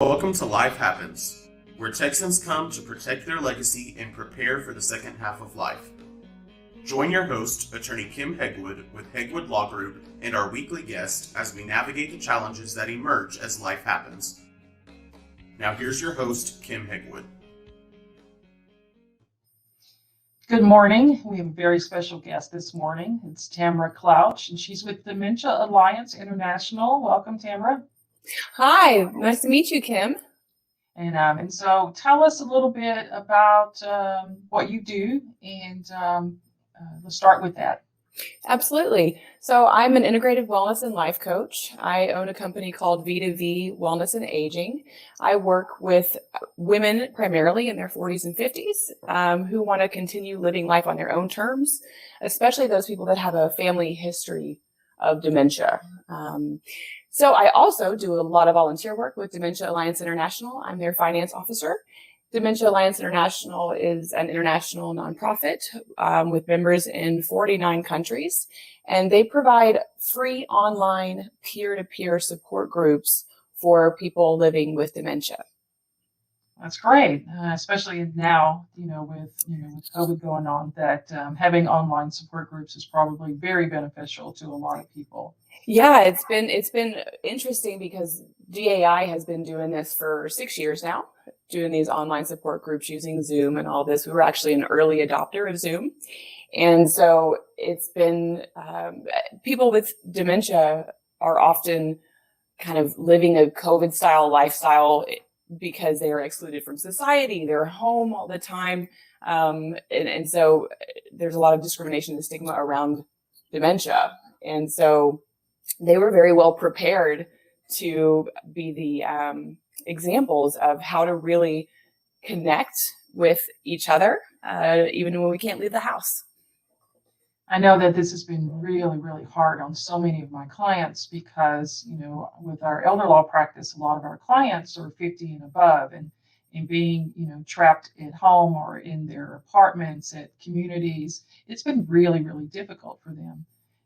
Welcome to Life Happens, where Texans come to protect their legacy and prepare for the second half of life. Join your host, Attorney Kim Hegwood with Hegwood Law Group, and our weekly guest as we navigate the challenges that emerge as life happens. Now here's your host, Kim Hegwood. Good morning. We have a very special guest this morning. It's Tamara Claunch, and she's with Dementia Alliance International. Welcome, Tamara. Hi, nice to meet you, Kim. And so tell us a little bit about what you do, and let's start with that. Absolutely. So I'm an integrative wellness and life coach. I own a company called V2V Wellness and Aging. I work with women primarily in their 40s and 50s who want to continue living life on their own terms, especially those people that have a family history of dementia. So I also do a lot of volunteer work with Dementia Alliance International. I'm their finance officer. Dementia Alliance International is an international nonprofit with members in 49 countries, and they provide free online peer-to-peer support groups for people living with dementia. That's great, especially now, with COVID going on, that having online support groups is probably very beneficial to a lot of people. Yeah, it's been interesting because DAI has been doing this for 6 years now, doing these online support groups using Zoom and all this. We were actually an early adopter of Zoom. And so it's been, people with dementia are often kind of living a COVID style lifestyle because they are excluded from society. They're home all the time. And so there's a lot of discrimination and stigma around dementia. And so they were very well prepared to be the examples of how to really connect with each other, even when we can't leave the house. I know that this has been really, really hard on so many of my clients because, with our elder law practice, a lot of our clients are 50 and above, and being, trapped at home or in their apartments at communities, it's been really, really difficult for them.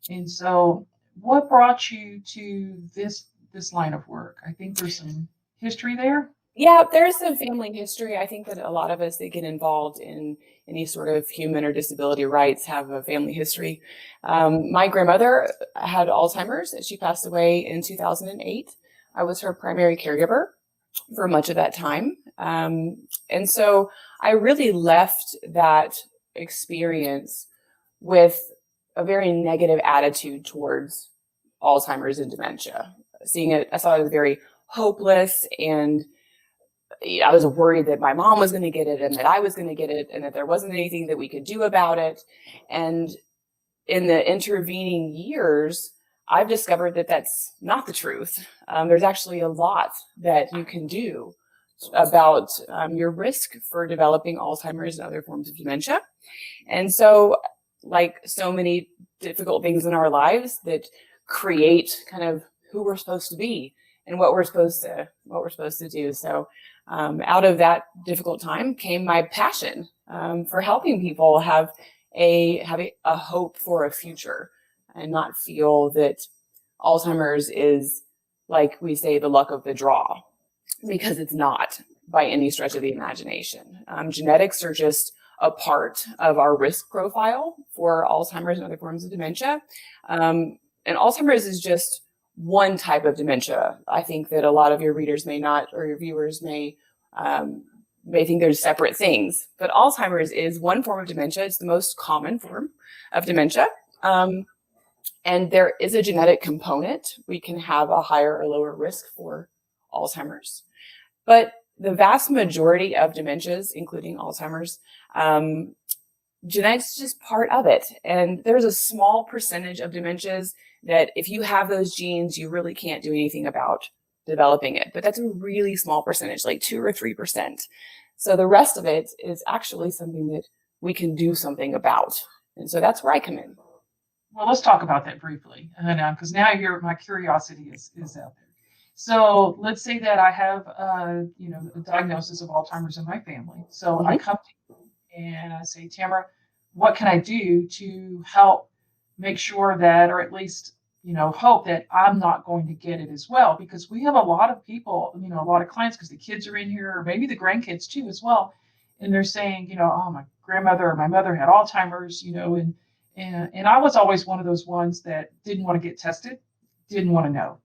And so what brought you to this line of work? I think there's some history there. Yeah, there's some family history. I think that a lot of us that get involved in any sort of human or disability rights have a family history. My grandmother had Alzheimer's and she passed away in 2008. I was her primary caregiver for much of that time. And so I really left that experience with a very negative attitude towards Alzheimer's and dementia. I saw it as very hopeless, and I was worried that my mom was going to get it and that I was going to get it and that there wasn't anything that we could do about it. And in the intervening years, I've discovered that that's not the truth. There's actually a lot that you can do about your risk for developing Alzheimer's and other forms of dementia. And so, like so many difficult things in our lives that create kind of who we're supposed to be and what we're supposed to do. So out of that difficult time came my passion for helping people have a hope for a future and not feel that Alzheimer's is, like we say, the luck of the draw, because it's not by any stretch of the imagination. Genetics are just a part of our risk profile for Alzheimer's and other forms of dementia. And Alzheimer's is just one type of dementia. I think that a lot of your readers may not, or your viewers may think they're separate things, but Alzheimer's is one form of dementia. It's the most common form of dementia. And there is a genetic component. We can have a higher or lower risk for Alzheimer's. But the vast majority of dementias, including Alzheimer's, genetics is just part of it. And there's a small percentage of dementias that if you have those genes, you really can't do anything about developing it. But that's a really small percentage, like 2 or 3%. So the rest of it is actually something that we can do something about. And so that's where I come in. Well, let's talk about that briefly, because now my curiosity is out there. So let's say that I have, a diagnosis of Alzheimer's in my family. So I come to you and I say, Tamara, what can I do to help make sure that, or at least hope that I'm not going to get it as well, because we have a lot of people, a lot of clients, because the kids are in here, or maybe the grandkids too as well. And they're saying, oh, my grandmother or my mother had Alzheimer's, and I was always one of those ones that didn't want to get tested, didn't want to know,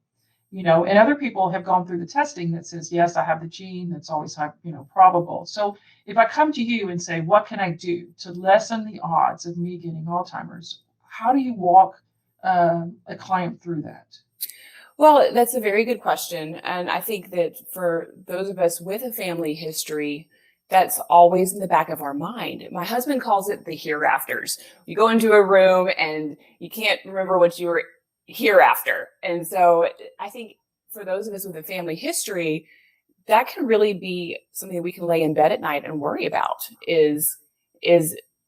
and other people have gone through the testing that says, yes, I have the gene, that's always high, probable. So if I come to you and say, what can I do to lessen the odds of me getting Alzheimer's? How do you walk a client through that? Well, that's a very good question. And I think that for those of us with a family history, that's always in the back of our mind. My husband calls it the hereafters. You go into a room and you can't remember what you were hereafter. And so I think for those of us with a family history, that can really be something that we can lay in bed at night and worry about. Is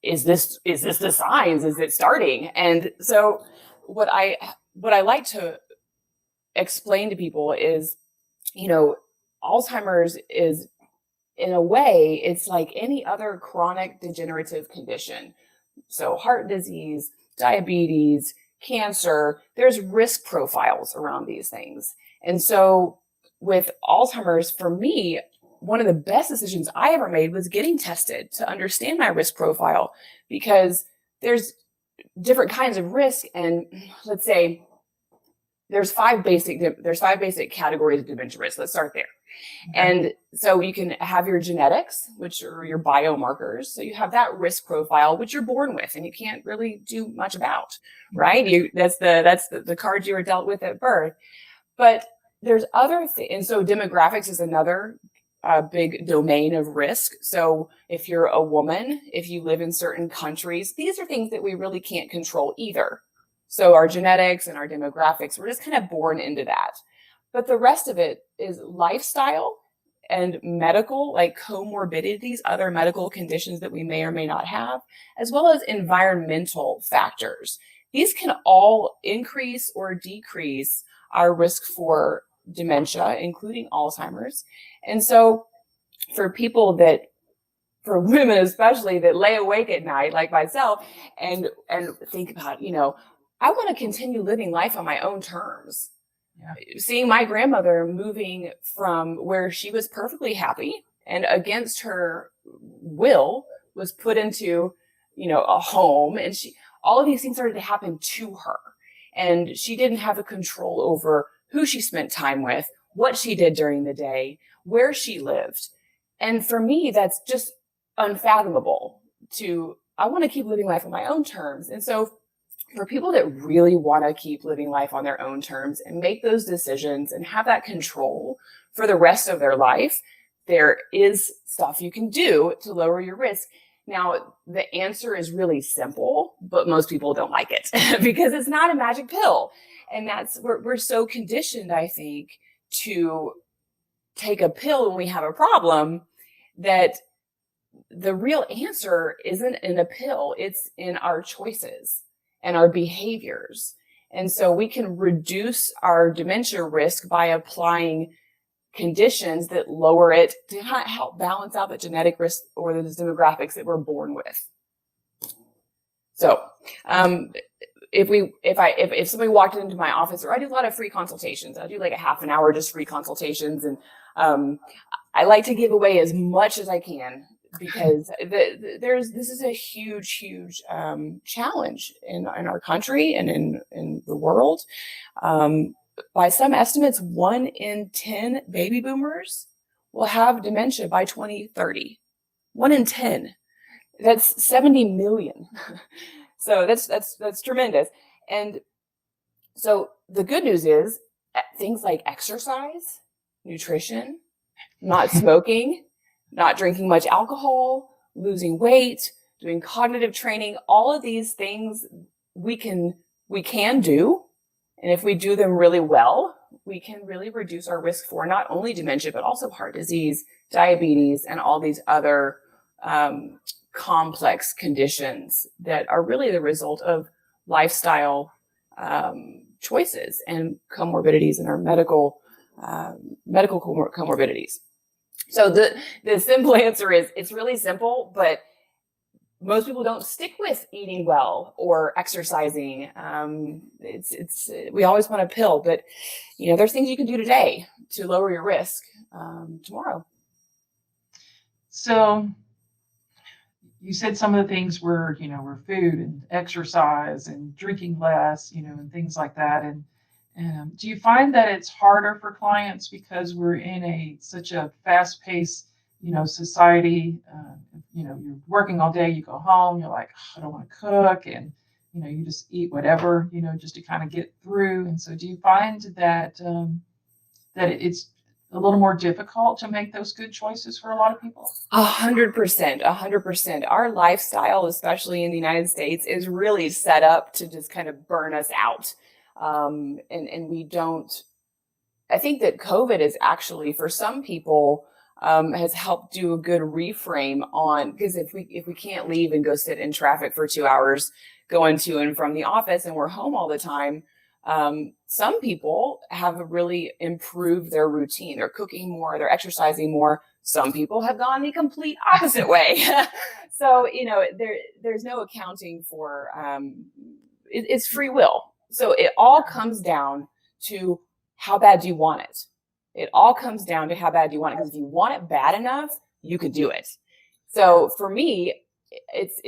this the signs? Is it starting? And so what I like to explain to people is, Alzheimer's is, in a way, it's like any other chronic degenerative condition. So heart disease, diabetes, cancer, there's risk profiles around these things. And so with Alzheimer's, for me, one of the best decisions I ever made was getting tested to understand my risk profile, because there's different kinds of risk. And let's say there's five basic categories of dementia risk. Let's start there. Okay. And so you can have your genetics, which are your biomarkers. So you have that risk profile, which you're born with and you can't really do much about, right? That's the card you were dealt with at birth. But there's other things. And so demographics is another big domain of risk. So if you're a woman, if you live in certain countries, these are things that we really can't control either. So our genetics and our demographics, we're just kind of born into that. But the rest of it is lifestyle and medical, like comorbidities, other medical conditions that we may or may not have, as well as environmental factors. These can all increase or decrease our risk for dementia, including Alzheimer's. And so for women especially, that lay awake at night, like myself, and think about, I want to continue living life on my own terms. Yeah. Seeing my grandmother moving from where she was perfectly happy and against her will was put into, a home, and all of these things started to happen to her. And she didn't have the control over who she spent time with, what she did during the day, where she lived. And for me, that's just unfathomable. I want to keep living life on my own terms. And so for people that really want to keep living life on their own terms and make those decisions and have that control for the rest of their life, there is stuff you can do to lower your risk. Now, the answer is really simple, but most people don't like it because it's not a magic pill. And we're so conditioned, I think, to take a pill when we have a problem, that the real answer isn't in a pill, it's in our choices and our behaviors. And so we can reduce our dementia risk by applying conditions that lower it to help balance out the genetic risk or the demographics that we're born with. So if somebody walked into my office, or I do a lot of free consultations, I do like a half an hour just free consultations, and I like to give away as much as I can, because this is a huge challenge in our country and in the world. By some estimates, 1 in 10 baby boomers will have dementia by 2030. 1 in 10. That's 70 million. So that's tremendous. And so the good news is things like exercise, nutrition, not smoking, not drinking much alcohol, losing weight, doing cognitive training, all of these things we can do. And if we do them really well, we can really reduce our risk for not only dementia, but also heart disease, diabetes, and all these other complex conditions that are really the result of lifestyle choices and comorbidities in our medical comorbidities. So the simple answer is, it's really simple, but most people don't stick with eating well or exercising. We always want a pill, but there's things you can do today to lower your risk tomorrow. So you said some of the things were food and exercise and drinking less, and things like that. And do you find that it's harder for clients because we're in such a fast-paced, society? You're working all day, you go home, you're like, oh, I don't want to cook, and you just eat whatever, just to kind of get through. And so, do you find that that it's a little more difficult to make those good choices for a lot of people? 100%. Our lifestyle, especially in the United States, is really set up to just kind of burn us out. And we don't, I think that COVID is actually, for some people, has helped do a good reframe on, because if we can't leave and go sit in traffic for 2 hours going to and from the office and we're home all the time, some people have really improved their routine. They're cooking more, they're exercising more. Some people have gone the complete opposite way. So, there's no accounting for, it's free will. So it all comes down to how bad do you want it? It all comes down to how bad do you want it? Because if you want it bad enough, you could do it. So for me, it's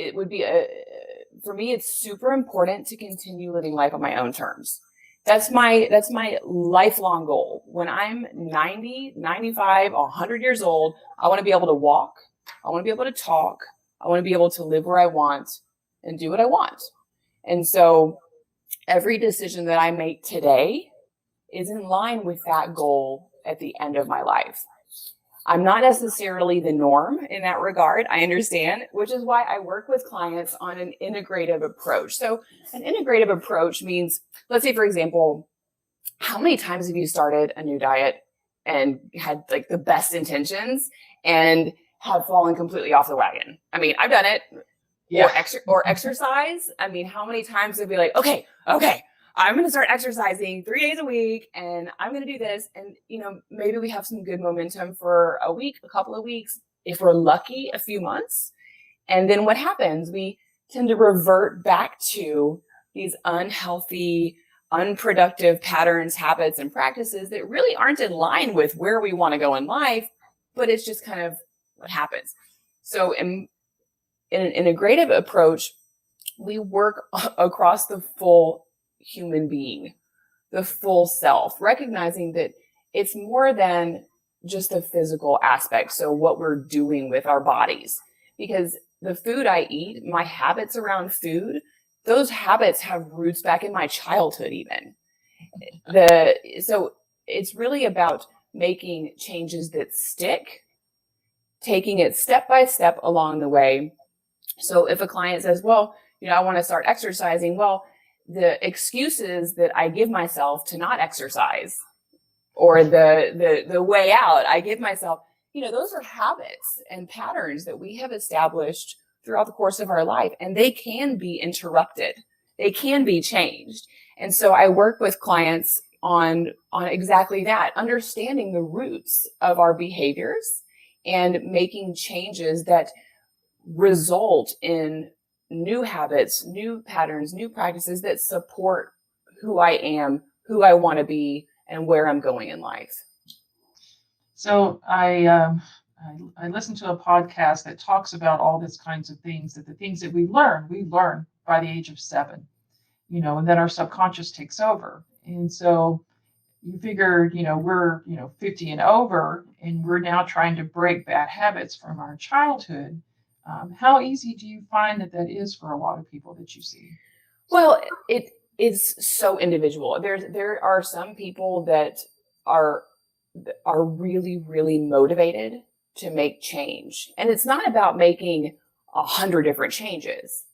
super important to continue living life on my own terms. That's my lifelong goal. When I'm 90, 95, 100 years old, I want to be able to walk. I want to be able to talk. I want to be able to live where I want and do what I want. And so every decision that I make today is in line with that goal at the end of my life. I'm not necessarily the norm in that regard, I understand, which is why I work with clients on an integrative approach. So an integrative approach means, let's say, for example, how many times have you started a new diet and had like the best intentions and have fallen completely off the wagon? I mean, I've done it. Yeah. Or exercise. I mean, how many times have we like, okay, I'm going to start exercising 3 days a week and I'm going to do this. And, maybe we have some good momentum for a week, a couple of weeks, if we're lucky, a few months. And then what happens? We tend to revert back to these unhealthy, unproductive patterns, habits, and practices that really aren't in line with where we want to go in life, but it's just kind of what happens. So in an integrative approach, we work across the full human being, the full self, recognizing that it's more than just a physical aspect. So what we're doing with our bodies, because the food I eat, my habits around food, those habits have roots back in my childhood even. So it's really about making changes that stick, taking it step by step along the way. So if a client says, well, I want to start exercising, well, the excuses that I give myself to not exercise or the way out I give myself, those are habits and patterns that we have established throughout the course of our life, and they can be interrupted. They can be changed. And so I work with clients on exactly that, understanding the roots of our behaviors and making changes that result in new habits, new patterns, new practices that support who I am, who I want to be, and where I'm going in life. So I listened to a podcast that talks about all these kinds of things, that the things that we learn by the age of 7, and then our subconscious takes over. And so you figure, we're, 50 and over, and we're now trying to break bad habits from our childhood. How easy do you find that is for a lot of people that you see? Well, it is so individual. There are some people that are really, really motivated to make change. And it's not about making 100 different changes.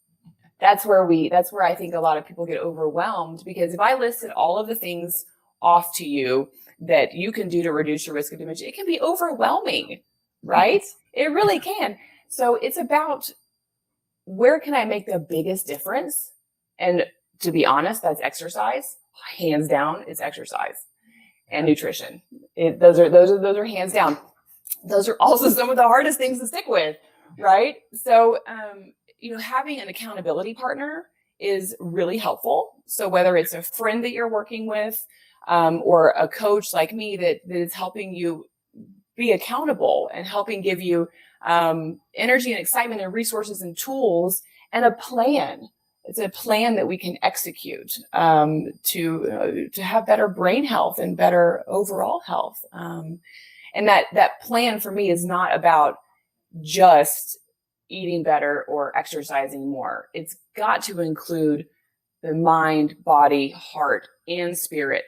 That's where I think a lot of people get overwhelmed, because if I listed all of the things off to you that you can do to reduce your risk of dementia, it can be overwhelming, right? It really can. So it's about, where can I make the biggest difference? And to be honest, that's exercise. Hands down, it's exercise and nutrition. Those are hands down. Those are also some of the hardest things to stick with, right? So having an accountability partner is really helpful. So whether it's a friend that you're working with, or a coach like me that is helping you be accountable and helping give you energy and excitement and resources and tools and a plan. It's a plan that we can execute to have better brain health and better overall health. And that plan for me is not about just eating better or exercising more. It's got to include the mind, body, heart, and spirit,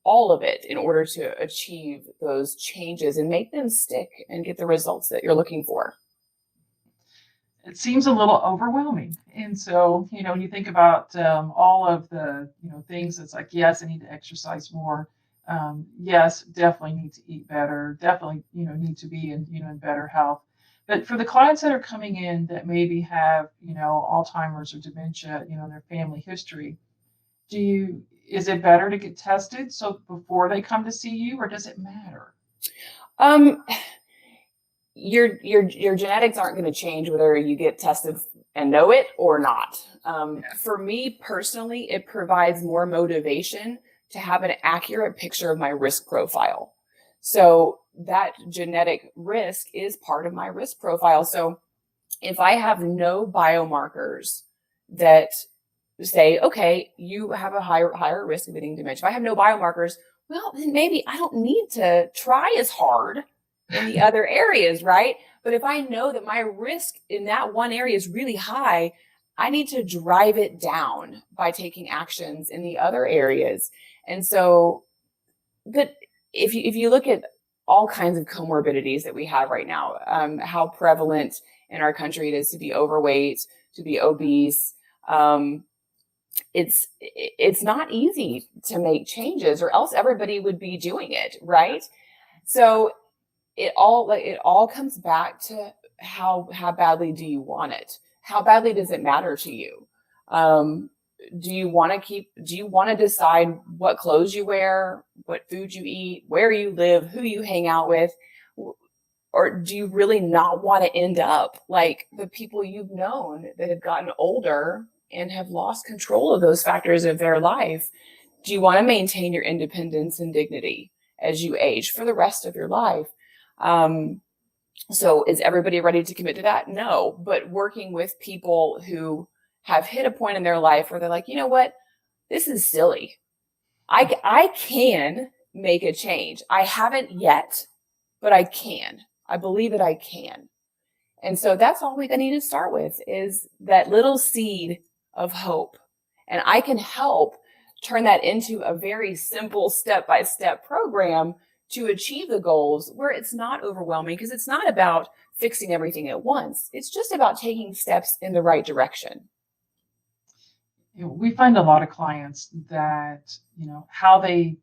all of it, in order to achieve those changes and make them stick and get the results that you're looking for. It seems a little overwhelming. And so, when you think about all of the, things, it's like, yes, I need to exercise more. Yes, definitely need to eat better. Definitely, need to be in better health. But for the clients that are coming in that maybe have, Alzheimer's or dementia, in their family history, is it better to get tested so before they come to see you, or does it matter? Your genetics aren't going to change whether you get tested and know it or not. For me personally, it provides more motivation to have an accurate picture of my risk profile. So that genetic risk is part of my risk profile. So if I have no biomarkers that say, okay, you have a higher risk of getting dementia. If I have no biomarkers, well, then maybe I don't need to try as hard in the other areas, right? But if I know that my risk in that one area is really high, I need to drive it down by taking actions in the other areas. And so, but if you look at all kinds of comorbidities that we have right now, how prevalent in our country it is to be overweight, to be obese, it's not easy to make changes, or else everybody would be doing it, right? So it all comes back to how badly do you want it? How badly does it matter to you? Do you want to decide what clothes you wear, what food you eat, where you live, who you hang out with? Or do you really not want to end up like the people you've known that have gotten older and have lost control of those factors of their life? Do you want to maintain your independence and dignity as you age for the rest of your life? So is everybody ready to commit to that? No, but working with people who have hit a point in their life where they're like, you know what, this is silly. I can make a change. I haven't yet, but I can. I believe that I can. And so that's all we need to start with, is that little seed of hope. And I can help turn that into a very simple step-by-step program to achieve the goals where it's not overwhelming, because it's not about fixing everything at once. It's just about taking steps in the right direction. We find a lot of clients that, how they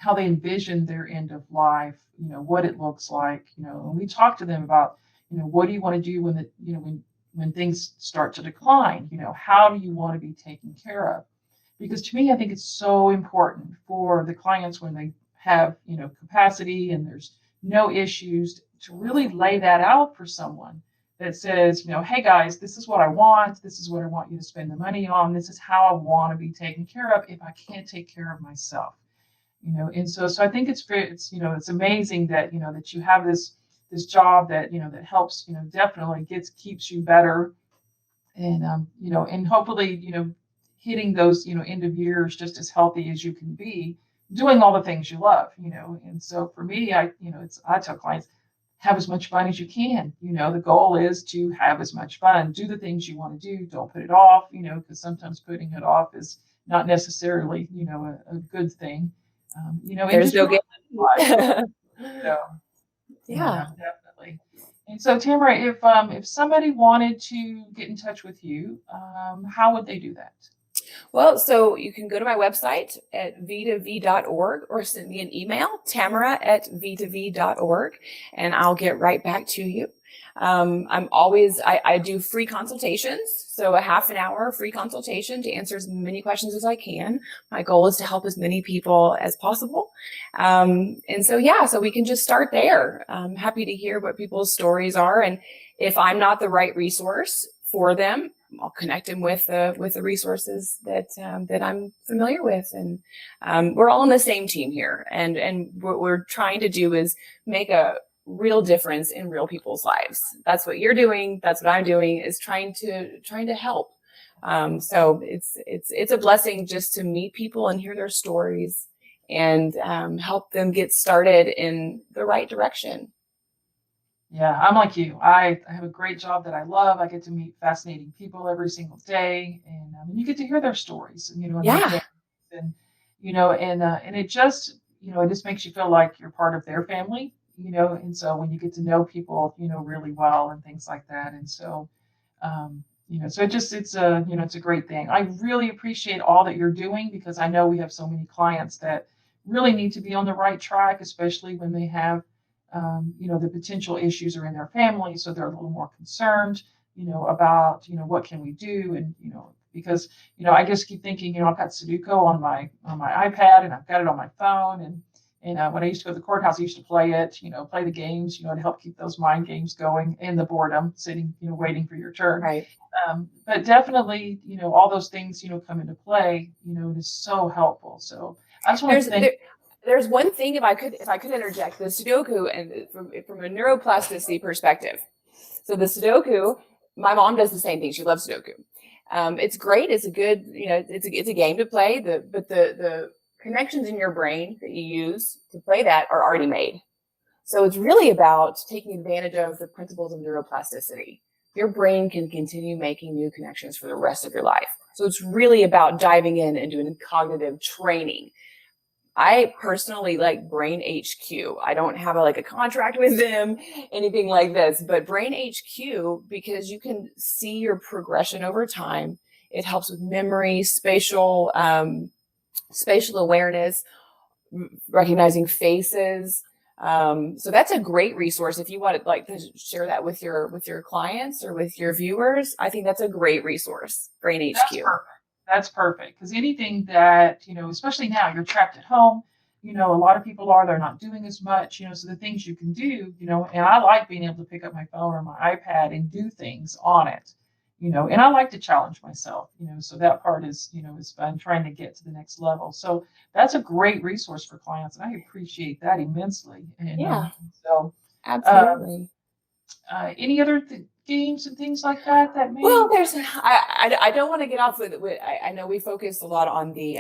envision their end of life, what it looks like, and we talk to them about, what do you want to do when things start to decline? How do you want to be taken care of? Because to me, I think it's so important for the clients, when they have, capacity and there's no issues, to really lay that out for someone that says, hey guys, this is what I want. This is what I want you to spend the money on. This is how I want to be taken care of if I can't take care of myself. And so I think it's amazing that, that you have this job that, that helps, definitely keeps you better. And, and hopefully, hitting those, end of years just as healthy as you can be, doing all the things you love, And so for me, I tell clients, have as much fun as you can. The goal is to have as much fun, do the things you want to do. Don't put it off, because sometimes putting it off is not necessarily, a good thing. There's no game. So, yeah, definitely. And so, Tamara, if somebody wanted to get in touch with you, how would they do that? Well, so you can go to my website at v2v.org, or send me an email, tamara@v2v.org, and I'll get right back to you. I do free consultations. So a half an hour free consultation to answer as many questions as I can. My goal is to help as many people as possible. And so we can just start there. I'm happy to hear what people's stories are. And if I'm not the right resource for them. I'll connect them with the resources that I'm familiar with, and we're all on the same team here. And what we're trying to do is make a real difference in real people's lives. That's what you're doing. That's what I'm doing, is trying to help. So it's a blessing just to meet people and hear their stories and help them get started in the right direction. Yeah, I'm like you. I have a great job that I love. I get to meet fascinating people every single day, and you get to hear their stories, and and their Yeah. families, and and it just it just makes you feel like you're part of their family, and so when you get to know people, really well and things like that, and so so it's a great thing. I really appreciate all that you're doing, because I know we have so many clients that really need to be on the right track, especially when they have the potential issues are in their family, so they're a little more concerned, about what can we do, and because I just keep thinking, I've got Sudoku on my iPad, and I've got it on my phone, and when I used to go to the courthouse, I used to play it, play the games, to help keep those mind games going, and the boredom, sitting, waiting for your turn. Right. But definitely, all those things, come into play, it is so helpful. So I just want to thank. There's one thing, if I could interject, the Sudoku, and from a neuroplasticity perspective. So the Sudoku, my mom does the same thing. She loves Sudoku. It's great. It's a good, it's a game to play. But the connections in your brain that you use to play that are already made. So it's really about taking advantage of the principles of neuroplasticity. Your brain can continue making new connections for the rest of your life. So it's really about diving in and doing cognitive training. I personally like Brain HQ. I don't have a contract with them, anything like this, but Brain HQ, because you can see your progression over time. It helps with memory, spatial awareness, recognizing faces. So that's a great resource. If you want to share that with your clients or with your viewers, I think that's a great resource, Brain HQ. That's perfect. Because anything that, especially now you're trapped at home, a lot of people they're not doing as much, so the things you can do, and I like being able to pick up my phone or my iPad and do things on it, and I like to challenge myself, so that part is, is fun, trying to get to the next level. So that's a great resource for clients, and I appreciate that immensely. And yeah, so absolutely. Any other games and things like that may... Well, I don't want to get off with I know we focused a lot on the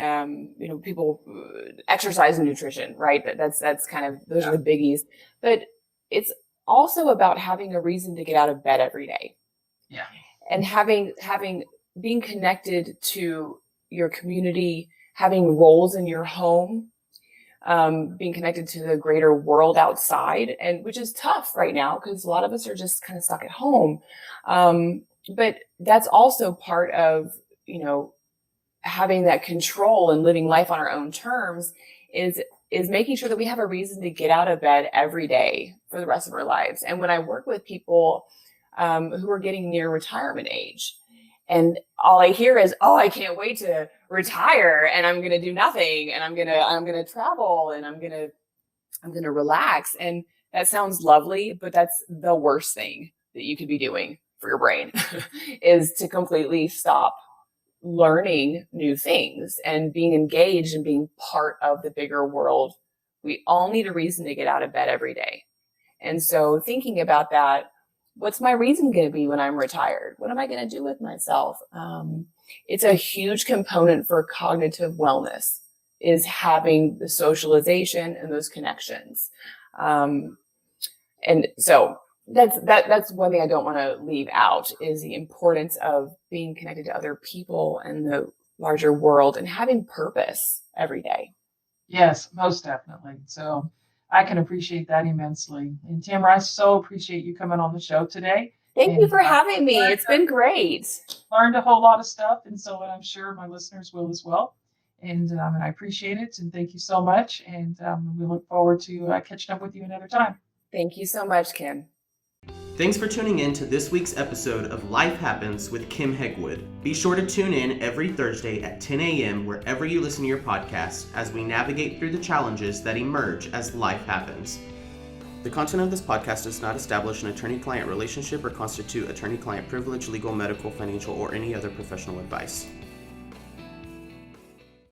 people exercise and nutrition, right? That's kind of, those are the biggies, but it's also about having a reason to get out of bed every day. Yeah. And being connected to your community, having roles in your home, being connected to the greater world outside, and which is tough right now because a lot of us are just kind of stuck at home. But that's also part of, having that control and living life on our own terms is making sure that we have a reason to get out of bed every day for the rest of our lives. And when I work with people who are getting near retirement age, and all I hear is, "Oh, I can't wait to retire, and I'm gonna do nothing, and I'm gonna travel, and I'm gonna relax." And that sounds lovely, but that's the worst thing that you could be doing for your brain is to completely stop learning new things and being engaged and being part of the bigger world. We all need a reason to get out of bed every day. And so thinking about that, what's my reason going to be when I'm retired? What am I going to do with myself? It's a huge component for cognitive wellness, is having the socialization and those connections. And so that's one thing I don't want to leave out, is the importance of being connected to other people and the larger world and having purpose every day. Yes, most definitely. So I can appreciate that immensely. And Tamara, I so appreciate you coming on the show today. Thank you for having me. It's been great. Learned a whole lot of stuff, and so I'm sure my listeners will as well. And I appreciate it, and thank you so much. And we look forward to catching up with you another time. Thank you so much, Kim. Thanks for tuning in to this week's episode of Life Happens with Kim Hegwood. Be sure to tune in every Thursday at 10 a.m. wherever you listen to your podcast as we navigate through the challenges that emerge as life happens. The content of this podcast does not establish an attorney-client relationship or constitute attorney-client privilege, legal, medical, financial, or any other professional advice.